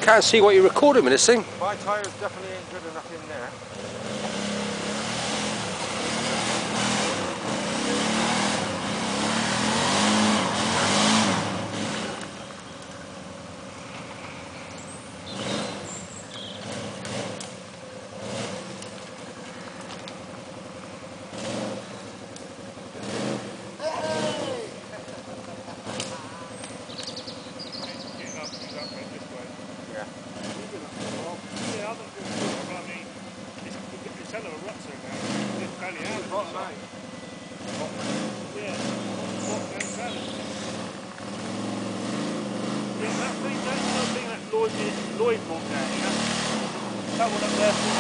Can't see what you're recording with this thing. My tyres definitely ain't good enough in there. Lloyd brought down here. That one up there for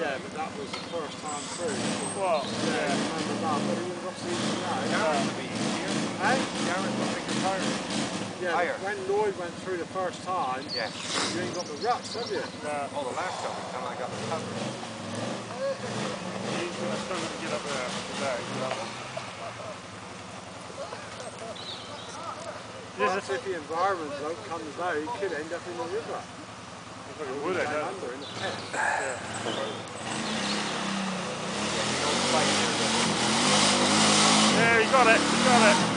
yeah, but that was the first time through. Well, yeah. Remember that, but it was obviously easy now. Garrett's would be easier. Hey? Garrett's got bigger tyres. Yeah, higher. When Lloyd went through the first time, yeah. You ain't got the ruts, have you? Oh, the last time I got the cover. He's going to struggle to get up there today. Perhaps if the environment bloke comes out, he could end up in the river. He would end up under in the pit. Yeah, he got it,